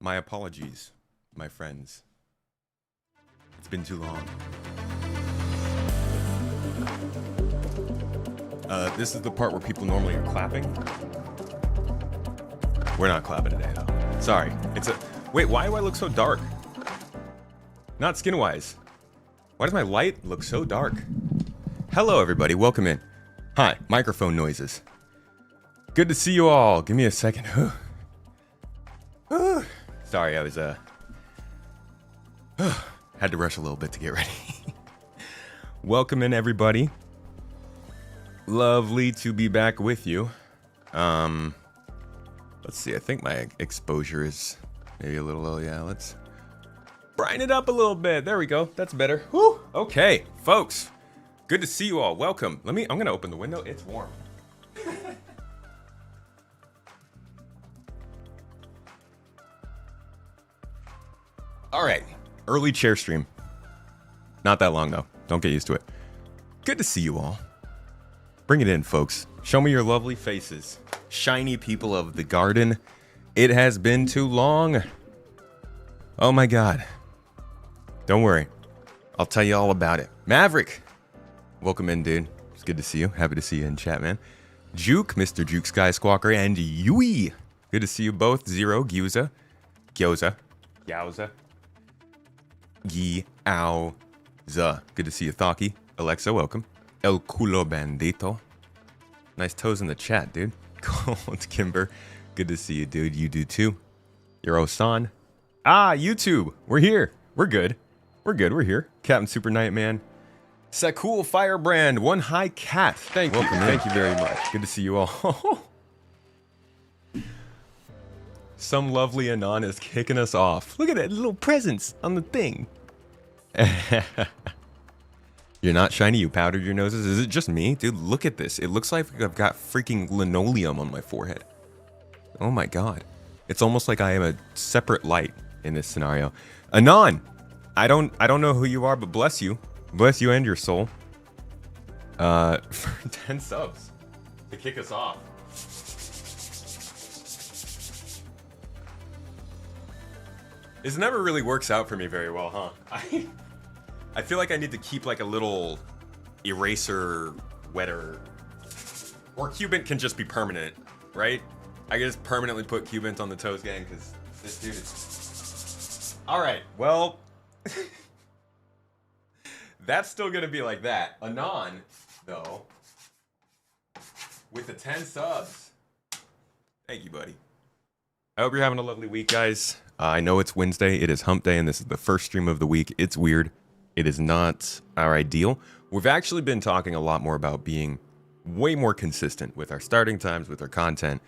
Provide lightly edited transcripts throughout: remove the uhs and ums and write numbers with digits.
My apologies, my friends. It's been too long. This is the part where people normally are clapping. We're not clapping today, though. Sorry. Wait, why do I look so dark? Not skin-wise. Why does my light look so dark? Hello, everybody. Welcome in. Hi. Microphone noises. Good to see you all. Give me a second. Sorry, I was, had to rush a little bit to get ready. Welcome in, everybody. Lovely to be back with you. Let's see. I think my exposure is maybe a little low. Yeah, let's brighten it up a little bit. There we go. That's better. Whew. Okay, folks. Good to see you all. Welcome. I'm gonna open the window. It's warm. All right. Early chair stream. Not that long, though. Don't get used to it. Good to see you all. Bring it in, folks. Show me your lovely faces. Shiny people of the garden. It has been too long. Oh my god. Don't worry. I'll tell you all about it. Maverick. Welcome in, dude. It's good to see you. Happy to see you in chat, man. Juke, Mr. Juke Sky Squawker, and Yui. Good to see you both. Zero, Gyoza. Gyoza. Good to see you, Thaki. Alexa, welcome. El culo bandito. Nice toes in the chat, dude. Cold Kimber. Good to see you, dude. You do too. Yoro-san. YouTube. We're here. We're good. We're here. Captain Super Nightman. Sakul Firebrand. One High Cat. Thank you. Thank you very much. Good to see you all. Some lovely Anon is kicking us off. Look at that little presents on the thing. You're not shiny, you powdered your noses. Is it just me? Dude, look at this. It looks like I've got freaking linoleum on my forehead. Oh my god. It's almost like I am a separate light in this scenario. Anon! I don't know who you are, but bless you. Bless you and your soul. For 10 subs to kick us off. This never really works out for me very well, huh? I feel like I need to keep like a little eraser wetter. Or Cubant can just be permanent, right? I can just permanently put Cubant on the toes gang because this dude is... Alright, well... That's still gonna be like that. Anon, though, with the 10 subs. Thank you, buddy. I hope you're having a lovely week, guys. I know it's Wednesday. It is hump day, and this is the first stream of the week. It's weird. It is not our ideal. We've actually been talking a lot more about being way more consistent with our starting times, with our content.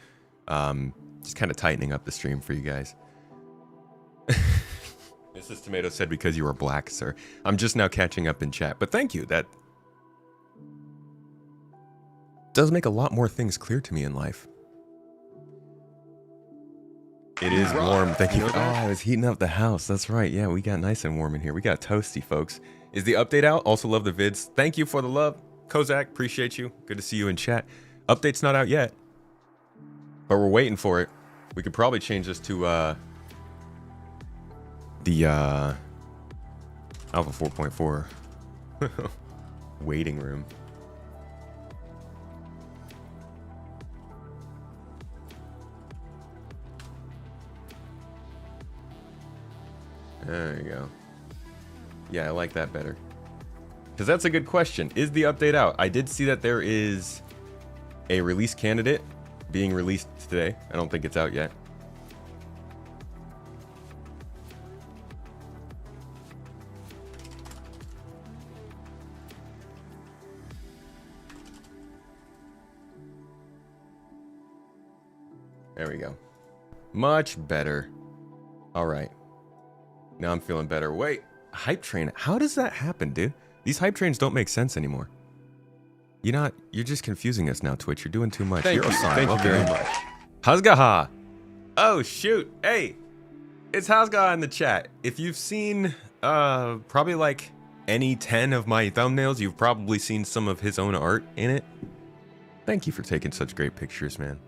Just kind of tightening up the stream for you guys. Mrs. Tomato said, because you are black, sir. I'm just now catching up in chat. But thank you. That does make a lot more things clear to me in life. It is warm. Thank you. Oh, I was heating up the house. That's right. Yeah, we got nice and warm in here. We got toasty, folks. Is the update out? Also love the vids. Thank you for the love. Kozak, appreciate you. Good to see you in chat. Update's not out yet, but we're waiting for it. We could probably change this to the Alpha 4.4 waiting room. There you go. Yeah, I like that better. Because that's a good question. Is the update out? I did see that there is a release candidate being released today. I don't think it's out yet. There we go. Much better. All right. Now I'm feeling better. Wait, hype train. How does that happen, dude? These hype trains don't make sense anymore. You're just confusing us now, Twitch. You're doing too much. Thank you very much. Hazgaha. Oh, shoot. Hey, it's Hazgaha in the chat. If you've seen probably like any 10 of my thumbnails, you've probably seen some of his own art in it. Thank you for taking such great pictures, man.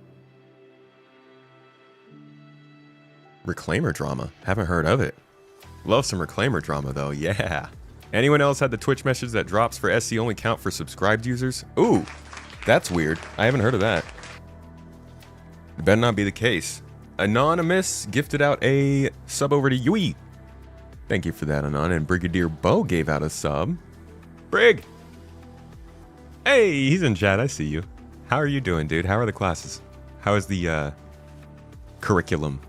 Reclaimer drama. Haven't heard of it. Love some reclaimer drama though. Yeah. Anyone else had the Twitch message that drops for SC only count for subscribed users? Ooh, that's weird. I haven't heard of that. It better not be the case. Anonymous gifted out a sub over to Yui. Thank you for that, Anon. And Brigadier Bo gave out a sub. Brig! Hey, he's in chat. I see you. How are you doing, dude? How are the classes? How is the curriculum?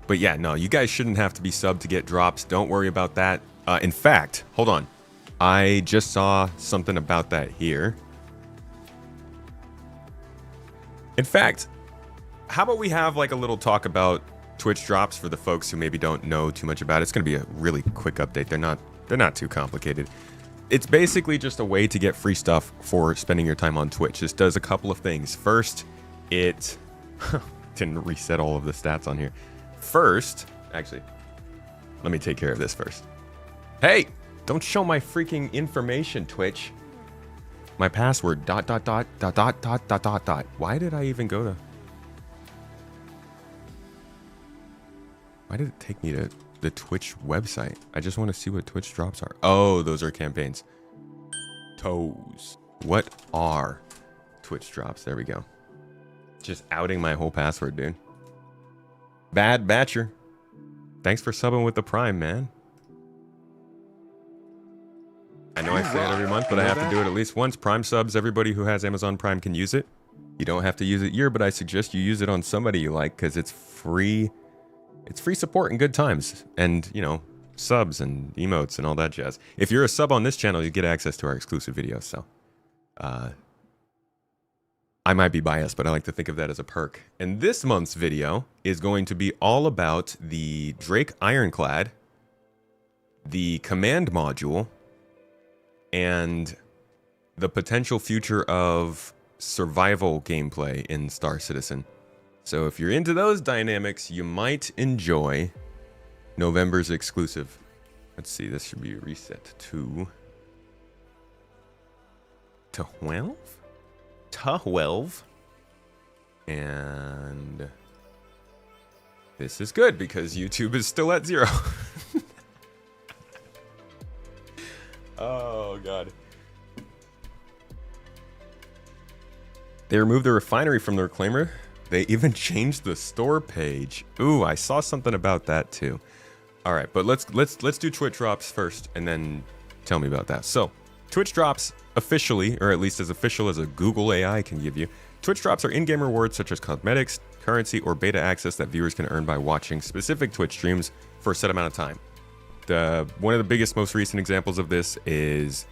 But yeah, no, you guys shouldn't have to be subbed to get drops. Don't worry about that. In fact, hold on. I just saw something about that here. In fact, how about we have like a little talk about Twitch drops for the folks who maybe don't know too much about it. It's going to be a really quick update. They're not too complicated. It's basically just a way to get free stuff for spending your time on Twitch. This does a couple of things. First, it didn't reset all of the stats on here. First, actually, let me take care of this first. Hey, don't show my freaking information, Twitch. My password, ... Why did I even go to... Why did it take me to the Twitch website? I just want to see what Twitch drops are. Oh, those are campaigns. Toes. What are Twitch drops? There we go. Just outing my whole password, dude. Bad Batcher. Thanks for subbing with the Prime, man. I know I say it every month, but I have to do it at least once. Prime subs, everybody who has Amazon Prime can use it. You don't have to use it here, but I suggest you use it on somebody you like because it's free. It's free support and good times. And, you know, subs and emotes and all that jazz. If you're a sub on this channel, you get access to our exclusive videos. So, I might be biased, but I like to think of that as a perk. And this month's video is going to be all about the Drake Ironclad, the command module, and the potential future of survival gameplay in Star Citizen. So if you're into those dynamics, you might enjoy November's exclusive. Let's see, this should be reset to 12? 12. And this is good because YouTube is still at 0. Oh, God. They removed the refinery from the reclaimer. They even changed the store page. Ooh, I saw something about that too. All right, but let's do Twitch drops first and then tell me about that. So, Twitch drops officially, or at least as official as a Google AI can give you. Twitch drops are in-game rewards such as cosmetics, currency, or beta access that viewers can earn by watching specific Twitch streams for a set amount of time. One of the biggest, most recent examples of this is,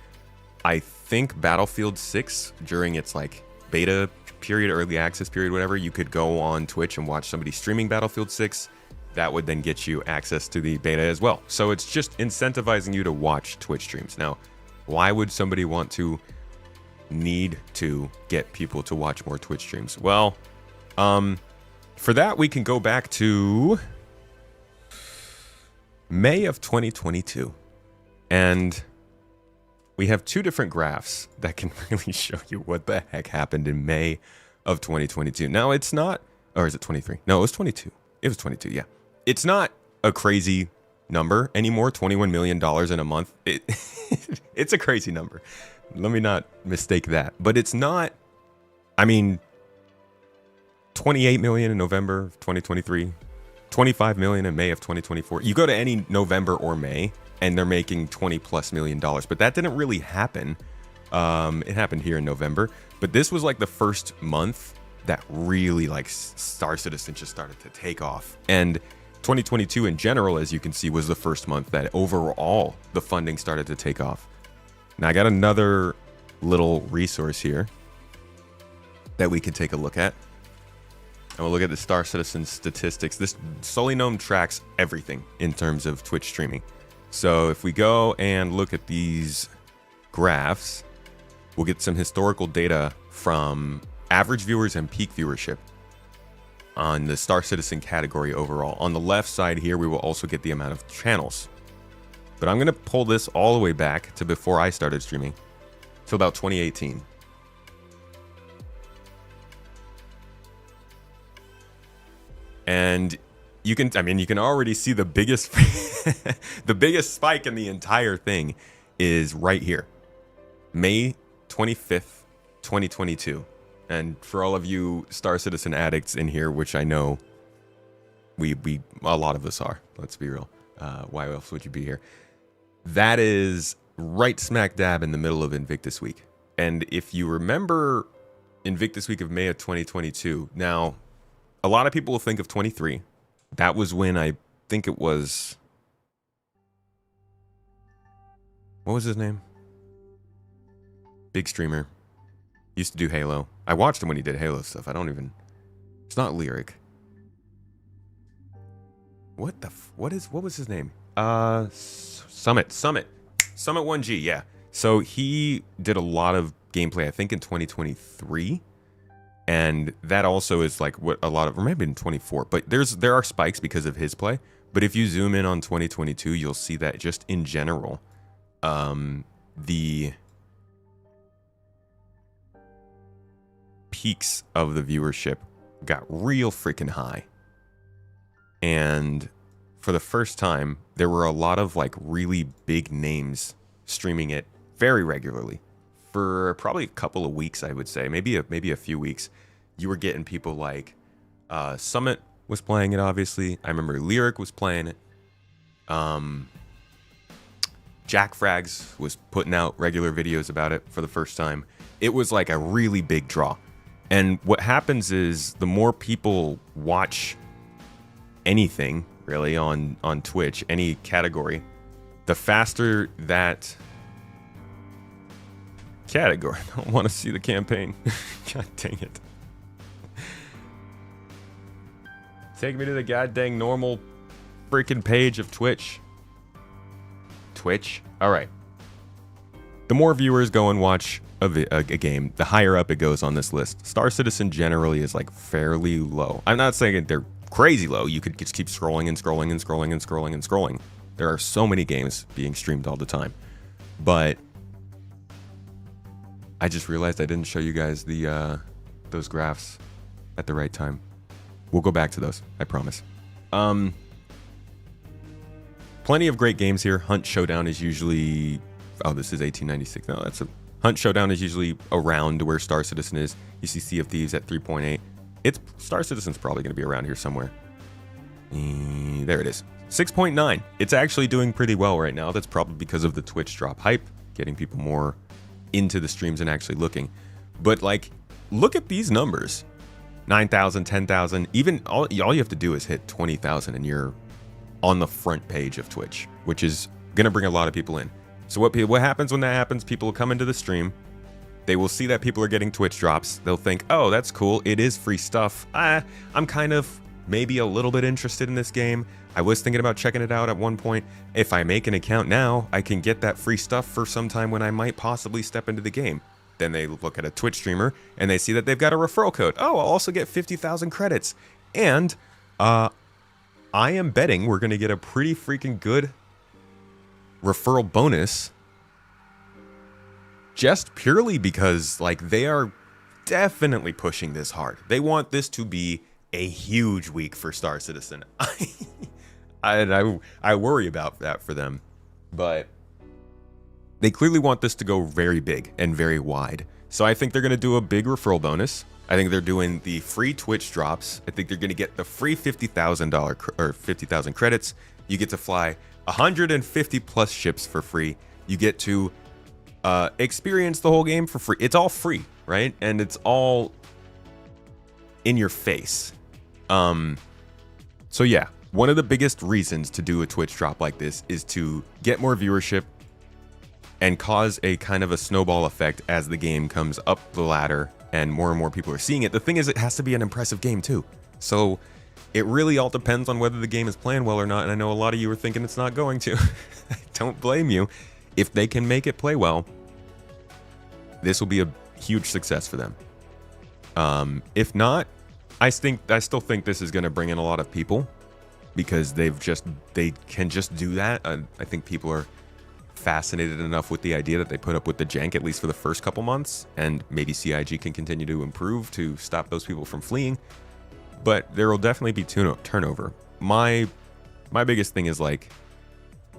I think, Battlefield 6 during its like beta period, early access period, whatever. You could go on Twitch and watch somebody streaming Battlefield 6. That would then get you access to the beta as well. So it's just incentivizing you to watch Twitch streams. Now, why would somebody want to need to get people to watch more Twitch streams? Well, for that, we can go back to May of 2022. And we have two different graphs that can really show you what the heck happened in May of 2022. Now, it's not, or is it 23? No, it was 22. It was 22, yeah. It's not a crazy number anymore, $21 million in a month. It's a crazy number. Let me not mistake that. But it's not, I mean, 28 million in November of 2023, 25 million in May of 2024. You go to any November or May, and they're making $20+ million. But that didn't really happen. It happened here in November. But this was like the first month that really like Star Citizen just started to take off. And 2022 in general, as you can see, was the first month that overall the funding started to take off. Now I got another little resource here that we can take a look at. And we'll look at the Star Citizen statistics. This Solinome tracks everything in terms of Twitch streaming. So if we go and look at these graphs, we'll get some historical data from average viewers and peak viewership on the Star Citizen category overall. On the left side here, we will also get the amount of channels. But I'm going to pull this all the way back to before I started streaming, to about 2018. And you can already see the biggest the biggest spike in the entire thing is right here. May 25th, 2022. And for all of you Star Citizen addicts in here, which I know we a lot of us are, let's be real. Why else would you be here? That is right smack dab in the middle of Invictus Week. And if you remember Invictus Week of May of 2022, now a lot of people will think of 23. That was when I think it was, what was his name? Big streamer. Used to do Halo. I watched him when he did Halo stuff. It's not Lyric. What was his name? Summit 1G, yeah. So he did a lot of gameplay, I think in 2023. And that also is like what a lot of, or maybe in 24, but there are spikes because of his play. But if you zoom in on 2022, you'll see that just in general, the peaks of the viewership got real freaking high. And for the first time, there were a lot of like really big names streaming it very regularly. For probably a couple of weeks, I would say, maybe a few weeks, you were getting people like Summit was playing it, obviously. I remember Lyric was playing it. Jack Frags was putting out regular videos about it for the first time. It was like a really big draw. And what happens is the more people watch anything, really, on Twitch, any category, the faster that category. I don't want to see the campaign. God dang it. Take me to the goddamn normal freaking page of Twitch. All right. The more viewers go and watch a game, the higher up it goes on this list. Star Citizen generally is like fairly low. I'm not saying they're crazy low. You could just keep scrolling and scrolling and scrolling and scrolling and scrolling. There are so many games being streamed all the time. But I just realized I didn't show you guys those graphs at the right time. We'll go back to those, I promise. Plenty of great games here. Hunt Showdown is usually... Oh, this is 1896. No, that's a... Hunt Showdown is usually around where Star Citizen is. You see Sea of Thieves at 3.8. Star Citizen's probably going to be around here somewhere. There it is. 6.9. It's actually doing pretty well right now. That's probably because of the Twitch drop hype, getting people more into the streams and actually looking. But like, look at these numbers. 9,000, 10,000, even all you have to do is hit 20,000 and you're on the front page of Twitch, which is going to bring a lot of people in. So what happens when that happens? People will come into the stream. They will see that people are getting Twitch drops. They'll think, oh, that's cool. It is free stuff. I'm kind of maybe a little bit interested in this game. I was thinking about checking it out at one point. If I make an account now, I can get that free stuff for some time when I might possibly step into the game. Then they look at a Twitch streamer and they see that they've got a referral code. Oh, I'll also get 50,000 credits. And I am betting we're going to get a pretty freaking good referral bonus just purely because like they are definitely pushing this hard. They want this to be a huge week for Star Citizen. I worry about that for them, but they clearly want this to go very big and very wide. So I think they're going to do a big referral bonus. I think they're doing the free Twitch drops. I think they're going to get the free $50,000 or 50,000 credits. You get to fly 150 plus ships for free. You get to experience the whole game for free. It's all free, right? And it's all in your face. So yeah, one of the biggest reasons to do a Twitch drop like this is to get more viewership and cause a kind of a snowball effect as the game comes up the ladder and more people are seeing it. The thing is, it has to be an impressive game too. So it really all depends on whether the game is playing well or not. And I know a lot of you are thinking it's not going to. I don't blame you. If they can make it play well, this will be a huge success for them. If not, I still think this is going to bring in a lot of people because they can just do that. I think people are fascinated enough with the idea that they put up with the jank at least for the first couple months, and maybe CIG can continue to improve to stop those people from fleeing. but there will definitely be turnover. My biggest thing is like,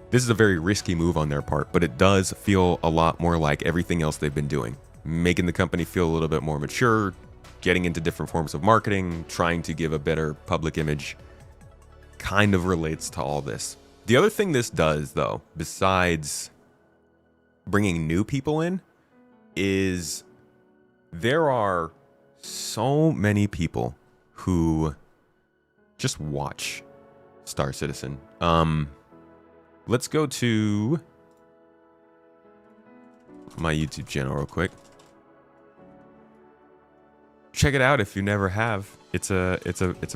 this is a very risky move on their part, but it does feel a lot more like everything else they've been doing, making the company feel a little bit more mature, getting into different forms of marketing, trying to give a better public image. Kind of relates to all this. The other thing this does, though, besides bringing new people in, is there are so many people who just watch Star Citizen. Let's go to my YouTube channel real quick. Check it out if you never have. It's a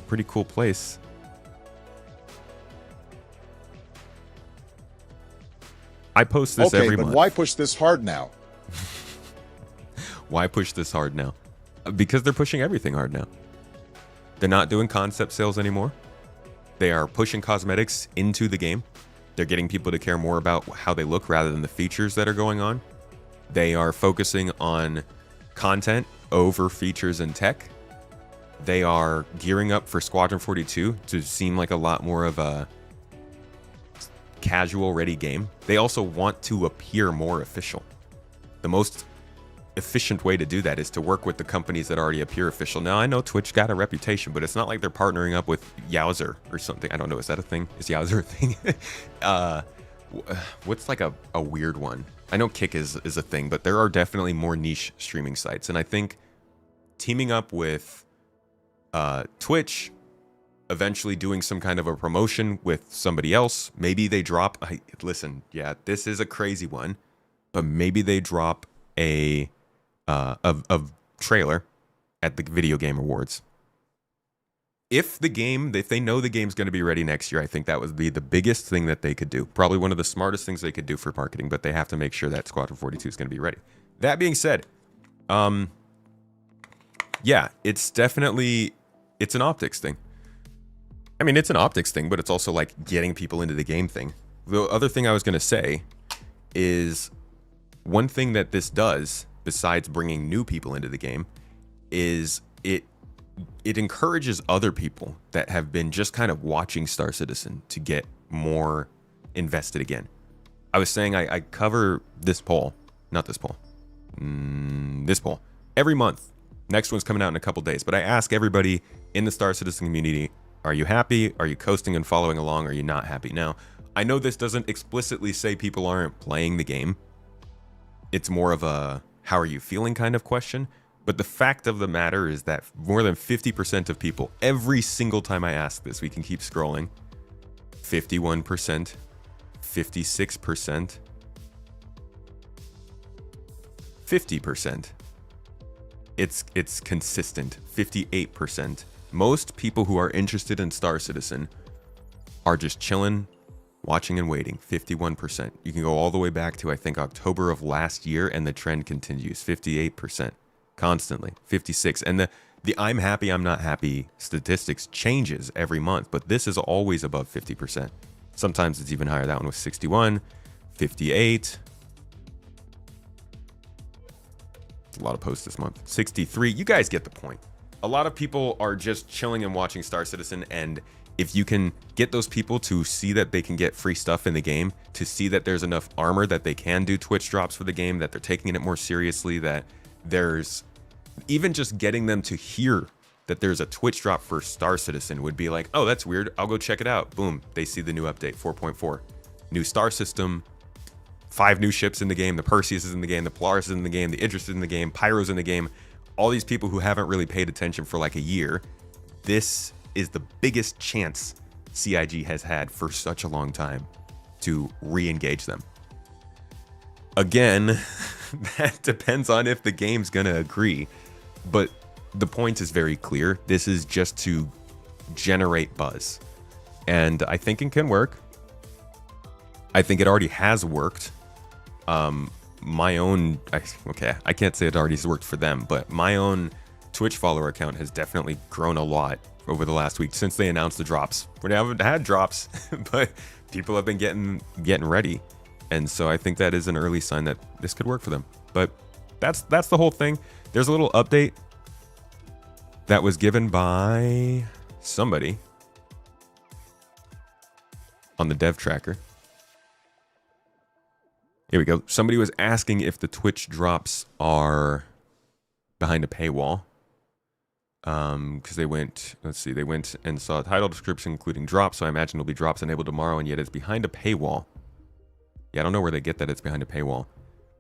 pretty cool place. I post this every month. Okay, but why push this hard now? Why push this hard now? Because they're pushing everything hard now. They're not doing concept sales anymore. They are pushing cosmetics into the game. They're getting people to care more about how they look rather than the features that are going on. They are focusing on content over features and tech. They are gearing up for Squadron 42 to seem like a lot more of a casual ready game. They also want to appear more official. The most efficient way to do that is to work with the companies that already appear official. Now, I know Twitch got a reputation, but it's not like they're partnering up with Yowzer or something. I don't know. Is that a thing? Is Yowzer a thing? What's like a weird one? I know Kick is a thing, but there are definitely more niche streaming sites. And I think teaming up with Twitch, eventually doing some kind of a promotion with somebody else, maybe they drop... listen, yeah, this is a crazy one, but maybe they drop a trailer at the Video Game Awards. If they know the game's going to be ready next year, I think that would be the biggest thing that they could do. Probably one of the smartest things they could do for marketing, but they have to make sure that Squadron 42 is going to be ready. That being said, yeah, it's definitely, it's an optics thing. I mean, it's an optics thing, but it's also like getting people into the game thing. The other thing I was going to say is one thing that this does, besides bringing new people into the game, is it encourages other people that have been just kind of watching Star Citizen to get more invested again. I was saying I cover this poll, not this poll, this poll every month. Next one's coming out in a couple days, but I ask everybody in the Star Citizen community, are you happy? Are you coasting and following along? Are you not happy? Now, I know this doesn't explicitly say people aren't playing the game. It's more of a how are you feeling kind of question. But the fact of the matter is that more than 50% of people, every single time I ask this, we can keep scrolling, 51%, 56%, 50%. It's consistent, 58%. Most people who are interested in Star Citizen are just chilling, watching and waiting, 51%. You can go all the way back to, I think, October of last year, and the trend continues, 58%. Constantly, 56. And the I'm happy, I'm not happy statistics changes every month, but this is always above 50%. Sometimes it's even higher. That one was 61, 58. A lot of posts this month. 63. You guys get the point. A lot of people are just chilling and watching Star Citizen, and if you can get those people to see that they can get free stuff in the game, to see that there's enough armor that they can do Twitch drops for the game, that they're taking it more seriously, that there's even just getting them to hear that there's a Twitch drop for Star Citizen would be like, oh, that's weird. I'll go check it out. Boom. They see the new update, 4.4. New star system, 5 new ships in the game. The Perseus is in the game. The Polaris is in the game. The Idris is in the game. Pyro's in the game. All these people who haven't really paid attention for like a year. This is the biggest chance CIG has had for such a long time to re-engage them. Again, that depends on if the game's gonna agree, but the point is very clear. This is just to generate buzz, and I think it can work. I think it already has worked. My own, I can't say it already has worked for them, but my own Twitch follower account has definitely grown a lot over the last week since they announced the drops. We haven't had drops, but people have been getting ready. And so I think that is an early sign that this could work for them. But that's the whole thing. There's a little update that was given by somebody on the dev tracker. Here we go. Somebody was asking if the Twitch drops are behind a paywall. Because they went, let's see, they went and saw a title description including drops, so I imagine it'll be drops enabled tomorrow, and yet it's behind a paywall. Yeah, I don't know where they get that it's behind a paywall.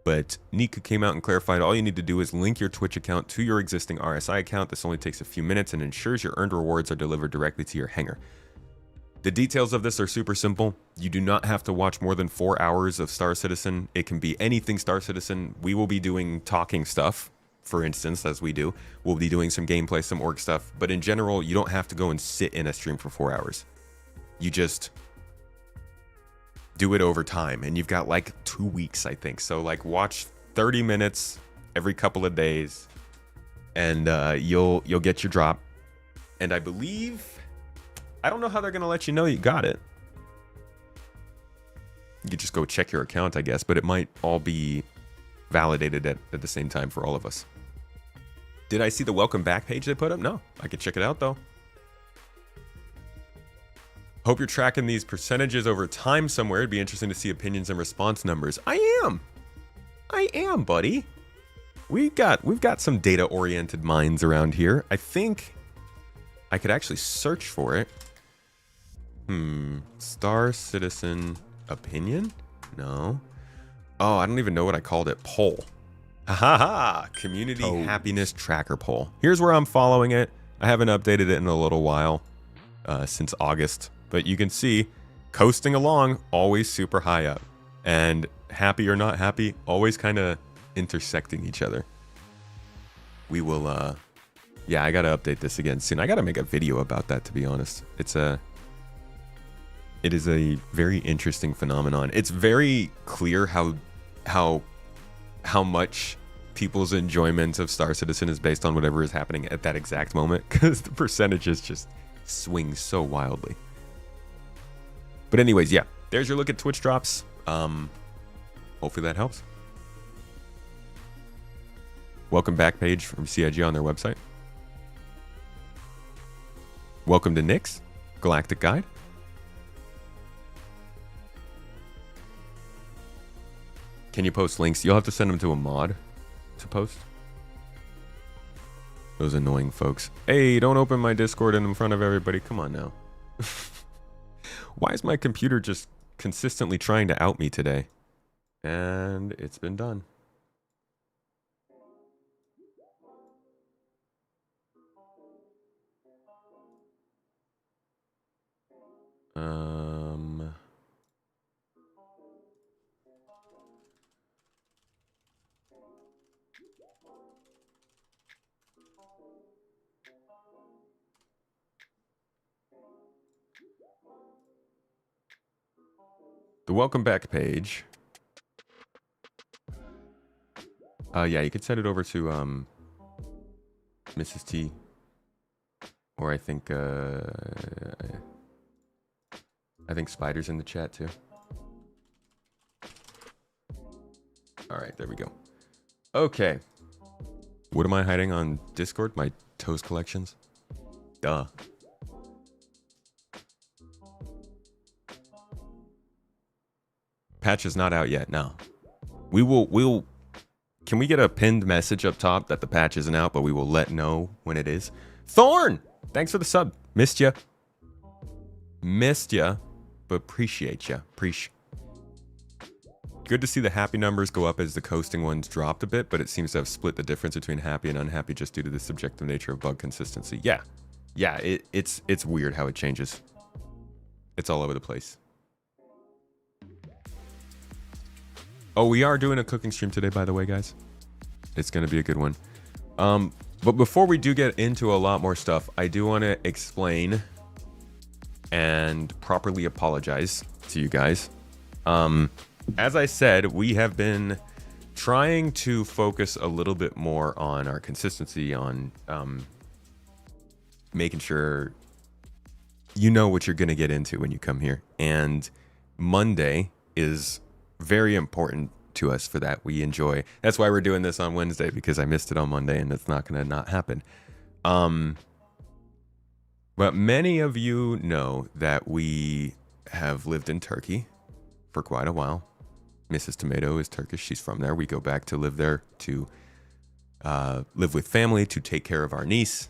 But Nika came out and clarified all you need to do is link your Twitch account to your existing RSI account. This only takes a few minutes and ensures your earned rewards are delivered directly to your hanger. The details of this are super simple. You do not have to watch more than 4 hours of Star Citizen. It can be anything Star Citizen. We will be doing talking stuff, for instance, as we do. We'll be doing some gameplay, some org stuff. But in general, you don't have to go and sit in a stream for 4 hours. You just do it over time. And you've got like 2 weeks, I think. So like watch 30 minutes every couple of days. And you'll get your drop. And I believe... I don't know how they're going to let you know you got it. You could just go check your account, I guess, but it might all be validated at the same time for all of us. Did I see the welcome back page they put up? No, I could check it out though. Hope you're tracking these percentages over time somewhere. It'd be interesting to see opinions and response numbers. I am, buddy. We've got some data-oriented minds around here. I think I could actually search for it. Star Citizen opinion? No. Oh, I don't even know what I called it. Poll. Ha ha ha! Community happiness tracker poll. Here's where I'm following it. I haven't updated it in a little while, since August. But you can see, coasting along, always super high up. And happy or not happy, always kind of intersecting each other. We will, yeah, I gotta update this again soon. I gotta make a video about that, to be honest. It is a very interesting phenomenon. It's very clear how much people's enjoyment of Star Citizen is based on whatever is happening at that exact moment, because the percentages just swing so wildly. But anyways, yeah, there's your look at Twitch drops. Hopefully that helps. Welcome back page from CIG on their website. Welcome to Nick's Galactic Guide. Can you post links? You'll have to send them to a mod to post. Those annoying folks. Hey, don't open my Discord in front of everybody. Come on now. Why is my computer just consistently trying to out me today? And it's been done. The welcome back page. Yeah, you could send it over to Mrs. T, or I think Spider's in the chat too. All right, there we go. Okay, what am I hiding on Discord? My toast collections. Duh. Patch is not out yet. No, we'll. Can we get a pinned message up top that the patch isn't out, but we will let know when it is? Thorn, thanks for the sub. Missed ya, but appreciate ya. Good to see the happy numbers go up as the coasting ones dropped a bit, but it seems to have split the difference between happy and unhappy just due to the subjective nature of bug consistency. Yeah, it's weird how it changes. It's all over the place. Oh, we are doing a cooking stream today, by the way, guys. It's going to be a good one. But before we do get into a lot more stuff, I do want to explain and properly apologize to you guys. As I said, we have been trying to focus a little bit more on our consistency, on making sure you know what you're going to get into when you come here. And Monday is very important to us for that. We enjoy. That's why we're doing this on Wednesday, because I missed it on Monday and it's not going to not happen. But many of you know that we have lived in Turkey for quite a while. Mrs. Tomato is Turkish. She's from there. We go back to live there to live with family, to take care of our niece.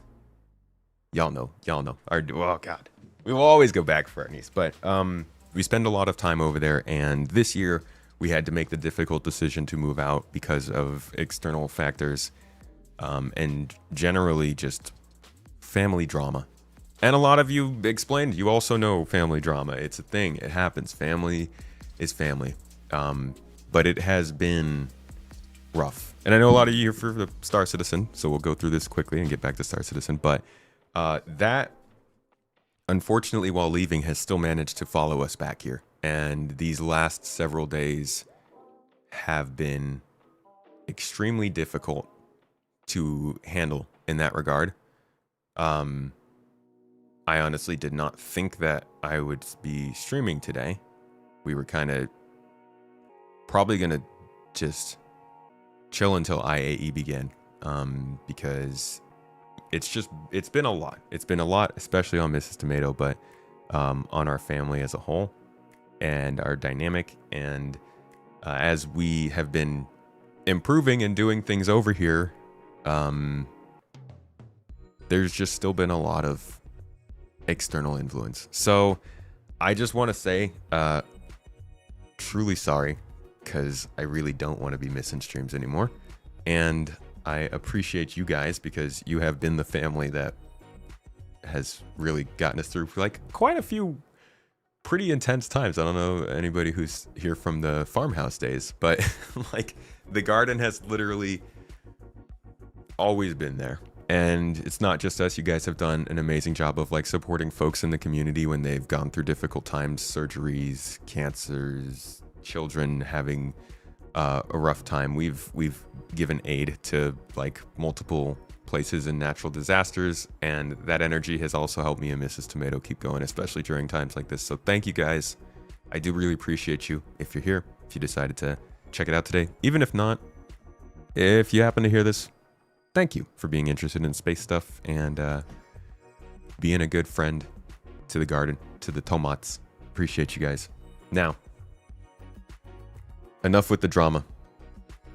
Y'all know. Oh, God. We will always go back for our niece. But we spend a lot of time over there. And this year, we had to make the difficult decision to move out because of external factors and generally just family drama. And a lot of you explained, you also know family drama. It's a thing. It happens. Family is family. But it has been rough. And I know a lot of you here for the Star Citizen, so we'll go through this quickly and get back to Star Citizen. But that, unfortunately, while leaving, has still managed to follow us back here. And these last several days have been extremely difficult to handle in that regard. I honestly did not think that I would be streaming today. We were kind of probably going to just chill until IAE began, because it's been a lot. It's been a lot, especially on Mrs. Tomato, but on our family as a whole and our dynamic. And as we have been improving and doing things over here, there's just still been a lot of external influence. So I just want to say truly sorry, because I really don't want to be missing streams anymore. And I appreciate you guys, because you have been the family that has really gotten us through for like quite a few pretty intense times. I don't know anybody who's here from the farmhouse days, but like the garden has literally always been there. And it's not just us. You guys have done an amazing job of like supporting folks in the community when they've gone through difficult times, surgeries, cancers, children having a rough time. We've given aid to like multiple places in natural disasters, and that energy has also helped me and Mrs. Tomato keep going, especially during times like this. So thank you guys. I do really appreciate you. If you're here, if you decided to check it out today, even if not, if you happen to hear this, thank you for being interested in space stuff and being a good friend to the garden, to the tomates. Appreciate you guys. Now, enough with the drama.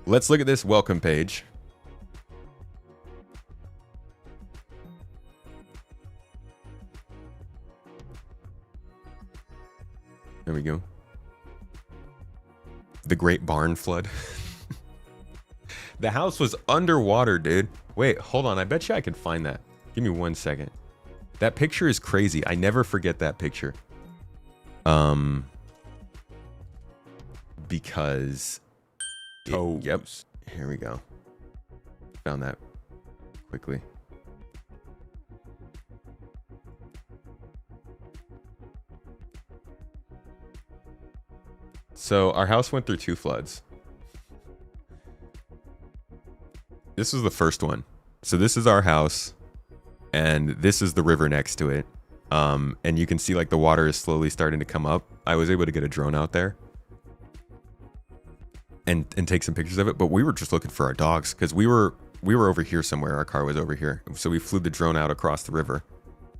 Let's look at this welcome page. There we go. The Great Barn Flood. The house was underwater, dude. Wait, hold on. I bet you I can find that. Give me 1 second. That picture is crazy. I never forget that picture. Because... yep. Here we go. Found that quickly. So our house went through 2 floods. This was the first one. So this is our house, and this is the river next to it. And you can see like the water is slowly starting to come up. I was able to get a drone out there and take some pictures of it, but we were just looking for our dogs because we were over here somewhere. Our car was over here, so we flew the drone out across the river,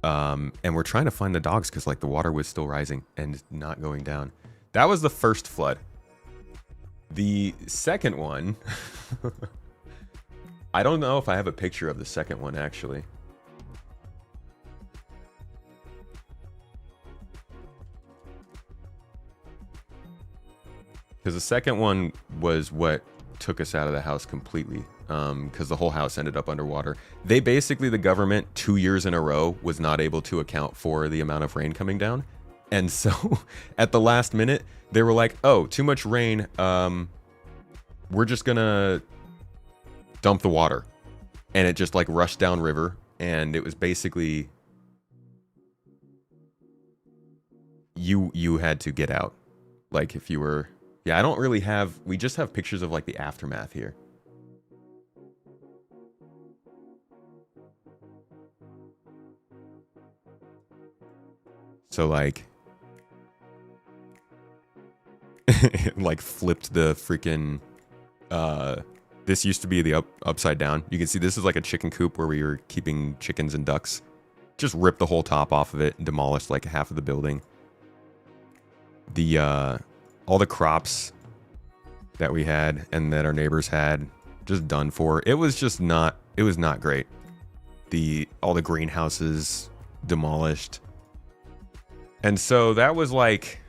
and we're trying to find the dogs because like the water was still rising and not going down. That was the first flood. The second one. I don't know if I have a picture of the second one, actually. Because the second one was what took us out of the house completely. Because the whole house ended up underwater. They basically, the government, 2 years in a row, was not able to account for the amount of rain coming down. And so, at the last minute, they were like, oh, too much rain. We're just gonna dump the water. And it just like rushed down river, and it was basically you had to get out. Like if you were, yeah, I don't really have, we just have pictures of like the aftermath here. So like like flipped the freaking this used to be the upside down. You can see this is like a chicken coop where we were keeping chickens and ducks. just ripped the whole top off of it and demolished like half of the building. The all the crops that we had and that our neighbors had, just done for. It was just not, it was not great. All the greenhouses demolished. And so that was like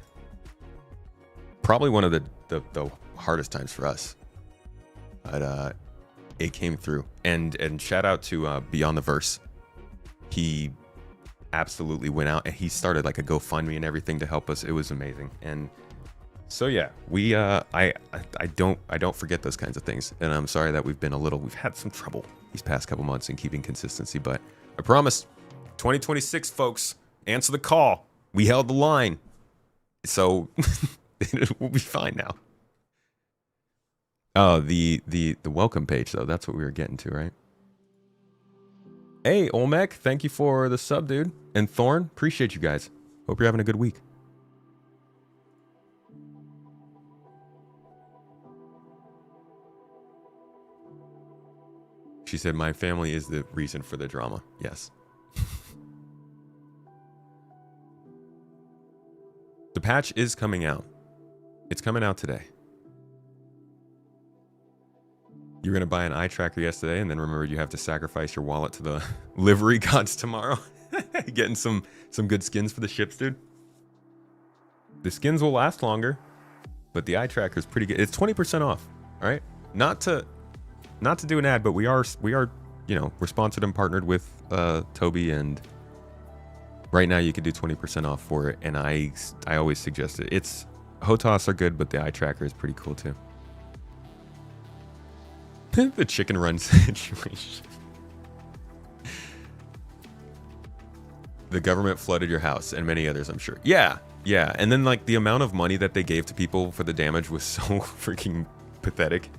probably one of the hardest times for us. But it came through. And shout out to Beyond the Verse. He absolutely went out and he started like a GoFundMe and everything to help us. It was amazing. And so yeah, we I don't forget those kinds of things. And I'm sorry that we've had some trouble these past couple months in keeping consistency, but I promise 2026 folks, answer the call. We held the line. So we'll be fine now. Oh, the welcome page though, that's what we were getting to, right? Hey, Olmec, thank you for the sub, dude. And Thorn, appreciate you guys. Hope you're having a good week. She said, my family is the reason for the drama. Yes. The patch is coming out. It's coming out today. You were going to buy an eye tracker yesterday and then remembered you have to sacrifice your wallet to the livery gods tomorrow. Getting some good skins for the ships, dude. The skins will last longer, but the eye tracker is pretty good. It's 20% off. All right. Not to do an ad, but we are, you know, we're sponsored and partnered with Toby, and right now you can do 20% off for it. And I always suggest it. It's HOTAS are good, but the eye tracker is pretty cool too. The chicken run situation. The government flooded your house and many others, I'm sure. Yeah. And then like the amount of money that they gave to people for the damage was so freaking pathetic.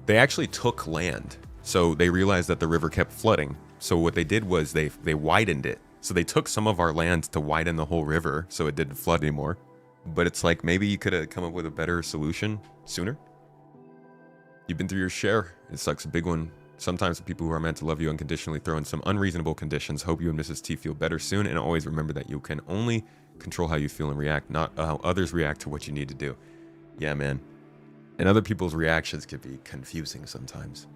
They actually took land. So they realized that the river kept flooding. So what they did was they widened it. So they took some of our land to widen the whole river so it didn't flood anymore. But it's like, maybe you could have come up with a better solution sooner. You've been through your share. It sucks, a big one. Sometimes the people who are meant to love you unconditionally throw in some unreasonable conditions. Hope you and Mrs. T feel better soon, and always remember that you can only control how you feel and react, not how others react to what you need to do. Yeah, man. And other people's reactions can be confusing sometimes.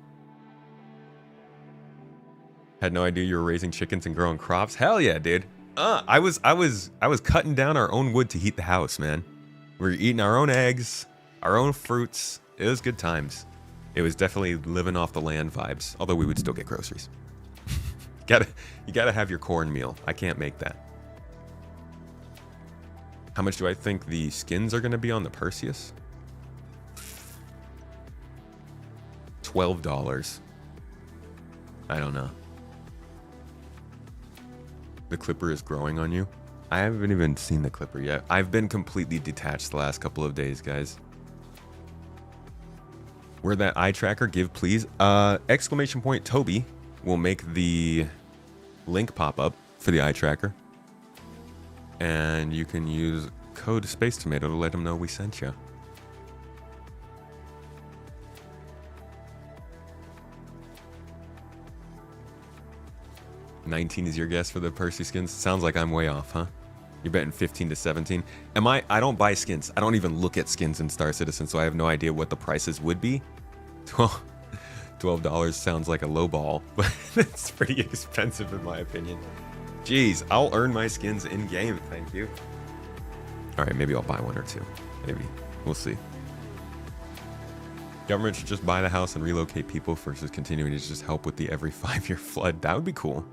Had no idea you were raising chickens and growing crops. Hell yeah, dude. I was cutting down our own wood to heat the house, man. We were eating our own eggs, our own fruits. It was good times. It was definitely living off the land vibes, although we would still get groceries. You gotta have your cornmeal. I can't make that. How much do I think the skins are gonna be on the Perseus? $12. I don't know. The clipper is growing on you. I haven't even seen the clipper yet. I've been completely detached the last couple of days, guys. Where that eye tracker, give please. Exclamation point Toby will make the link pop up for the eye tracker. And you can use code Space Tomato to let him know we sent you. $19 is your guess for the Percy skins? Sounds like I'm way off, huh? You're betting 15 to 17. I don't buy skins. I don't even look at skins in Star Citizen, so I have no idea what the prices would be. $12 sounds like a low ball, but it's pretty expensive in my opinion. Jeez, I'll earn my skins in game, thank you. All right, maybe I'll buy one or two. Maybe. We'll see. Government should just buy the house and relocate people versus continuing to just help with the every 5-year flood. That would be cool.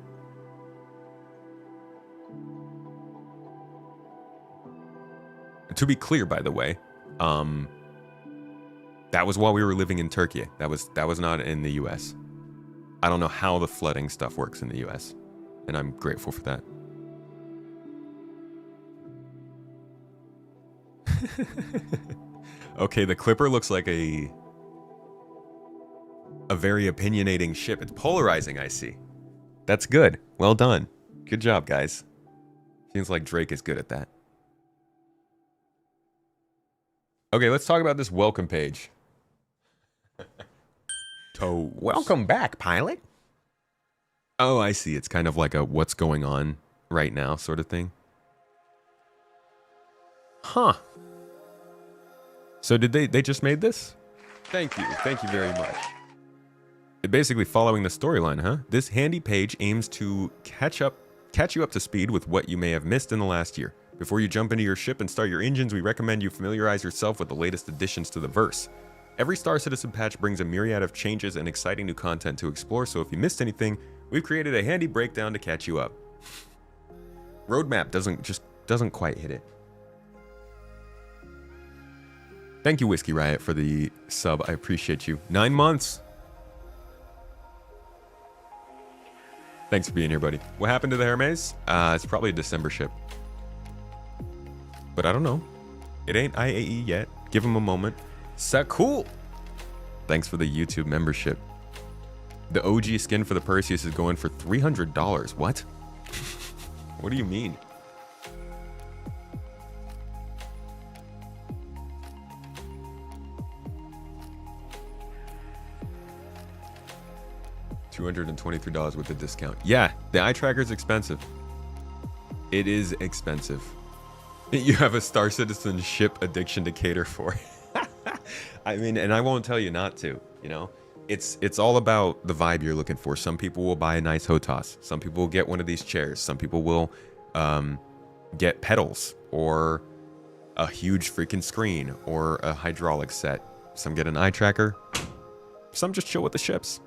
To be clear, by the way, that was while we were living in Turkey. That was not in the US. I don't know how the flooding stuff works in the US, and I'm grateful for that. Okay, the Clipper looks like a very opinionating ship. It's polarizing, I see. That's good. Well done. Good job, guys. Seems like Drake is good at that. Okay, let's talk about this welcome page. Welcome back, pilot. Oh, I see. It's kind of like a what's going on right now sort of thing. Huh. So did they just made this? Thank you. Thank you very much. Basically following the storyline, huh? This handy page aims to catch you up to speed with what you may have missed in the last year. Before you jump into your ship and start your engines, we recommend you familiarize yourself with the latest additions to the verse. Every Star Citizen patch brings a myriad of changes and exciting new content to explore, so if you missed anything, we've created a handy breakdown to catch you up. Roadmap doesn't quite hit it. Thank you, Whiskey Riot, for the sub. I appreciate you. 9 months. Thanks for being here, buddy. What happened to the Hermes? It's probably a December ship. But I don't know. It ain't IAE yet. Give him a moment. Cool. Thanks for the YouTube membership. The OG skin for the Perseus is going for $300. What? What do you mean? $223 with the discount. Yeah, the eye tracker is expensive. It is expensive. You have a Star Citizen ship addiction to cater for. I mean, and I won't tell you not to, you know? It's all about the vibe you're looking for. Some people will buy a nice HOTAS. Some people will get one of these chairs. Some people will get pedals or a huge freaking screen or a hydraulic set. Some get an eye tracker. Some just chill with the ships.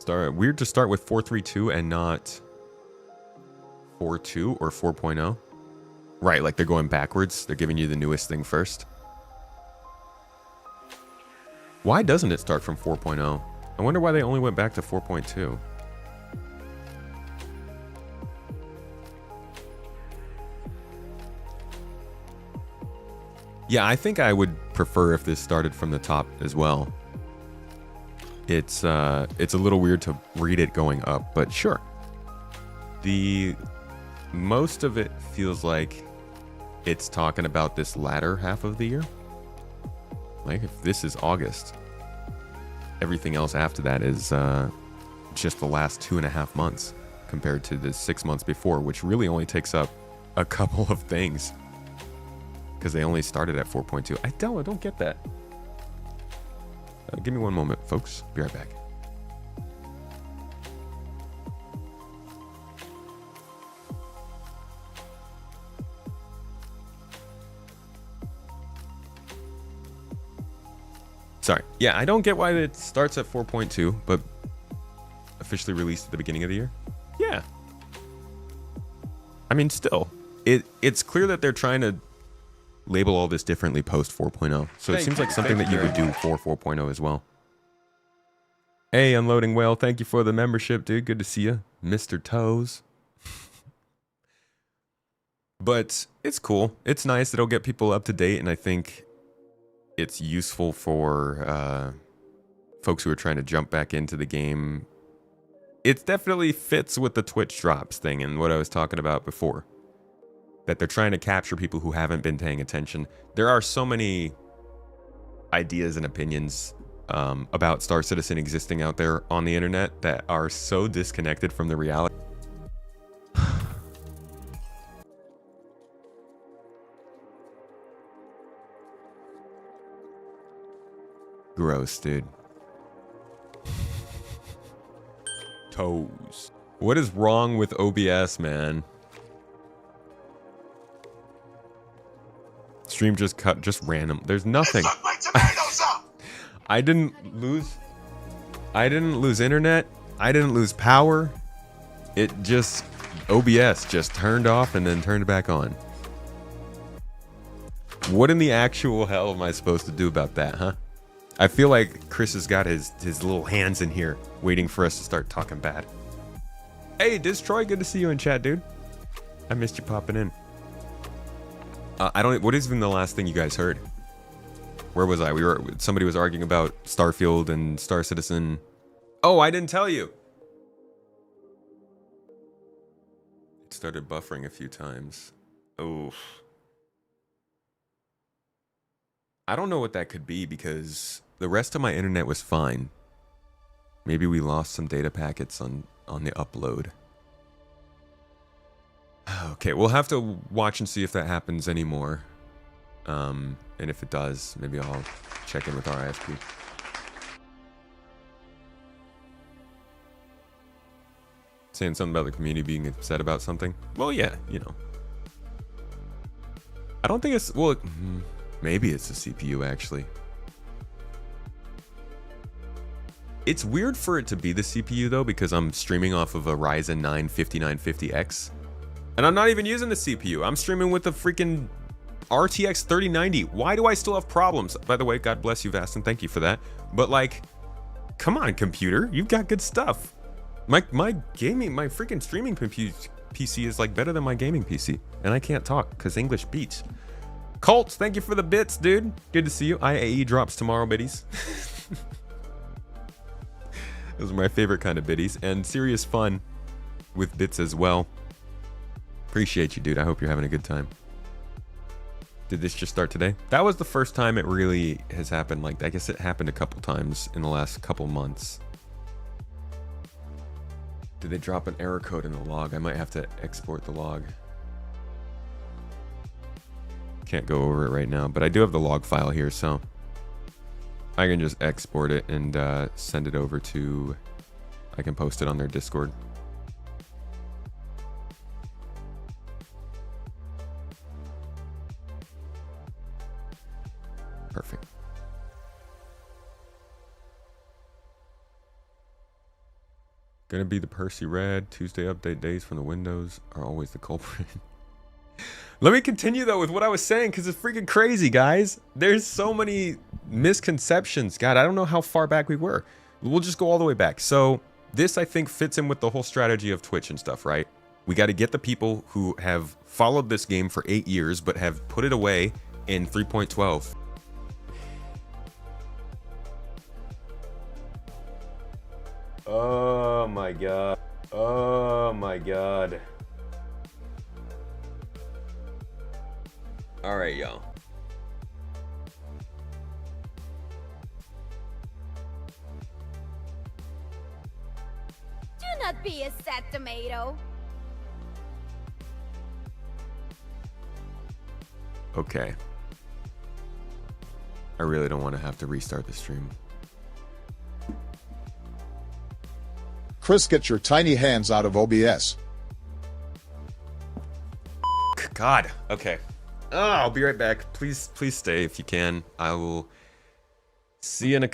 Weird to start with 432 and not 4.2 or 4.0. Right, like they're going backwards. They're giving you the newest thing first. Why doesn't it start from 4.0? I wonder why they only went back to 4.2. Yeah, I think I would prefer if this started from the top as well. It's a little weird to read it going up, but sure. Most of it feels like it's talking about this latter half of the year. Like if this is August, everything else after that is just the last 2.5 months compared to the 6 months before, which really only takes up a couple of things because they only started at 4.2. I don't get that. Give me one moment, folks. Be right back. Sorry. Yeah, I don't get why it starts at 4.2, but officially released at the beginning of the year. Yeah. I mean, still, it's clear that they're trying to label all this differently post 4.0. So it seems like something that you would do for 4.0 as well. Hey, Unloading Whale, thank you for the membership, dude. Good to see you, Mr. Toes. But it's cool. It's nice. It'll get people up to date, and I think it's useful for folks who are trying to jump back into the game. It definitely fits with the Twitch drops thing and what I was talking about before. That they're trying to capture people who haven't been paying attention. There are so many ideas and opinions about Star Citizen existing out there on the internet that are so disconnected from the reality. Gross, dude. Toes. What is wrong with OBS, man? Stream just cut, just random. There's nothing. I didn't lose internet. I didn't lose power. It just, OBS just turned off and then turned back on. What in the actual hell am I supposed to do about that, huh? I feel like Chris has got his little hands in here waiting for us to start talking bad. Hey, Destroy, good to see you in chat, dude. I missed you popping in. What is even the last thing you guys heard? Where was I? Somebody was arguing about Starfield and Star Citizen. Oh, I didn't tell you. It started buffering a few times. Oof. I don't know what that could be because the rest of my internet was fine. Maybe we lost some data packets on the upload. Okay, we'll have to watch and see if that happens anymore. And if it does, maybe I'll check in with our ISP. Saying something about the community being upset about something? Well, yeah, you know. I don't think it's... Well, maybe it's the CPU, actually. It's weird for it to be the CPU, though, because I'm streaming off of a Ryzen 9 5950X. And I'm not even using the CPU. I'm streaming with the freaking RTX 3090. Why do I still have problems? By the way, God bless you, Vastin. Thank you for that. But, like, come on, computer. You've got good stuff. My freaking streaming PC is, like, better than my gaming PC. And I can't talk, because English beats. Colt, thank you for the bits, dude. Good to see you. IAE drops tomorrow, biddies. Those are my favorite kind of biddies, and serious fun with bits as well. Appreciate you, dude. I hope you're having a good time. Did this just start today? That was the first time it really has happened. Like, I guess it happened a couple times in the last couple months. Did they drop an error code in the log? I might have to export the log. Can't go over it right now, but I do have the log file here, so I can just export it and send it over to... I can post it on their Discord. Perfect. Gonna be the Percy Red. Tuesday update days from the Windows are always the culprit. Let me continue, though, with what I was saying, because it's freaking crazy, guys. There's so many misconceptions. God, I don't know how far back we were. We'll just go all the way back. So this, I think, fits in with the whole strategy of Twitch and stuff, right? We got to get the people who have followed this game for 8 years, but have put it away in 3.12. Oh, my God. Oh, my God. All right, y'all. Do not be a sad tomato. Okay. I really don't want to have to restart the stream. Chris, get your tiny hands out of OBS. God. Okay. Oh, I'll be right back. Please stay if you can. I will see you in a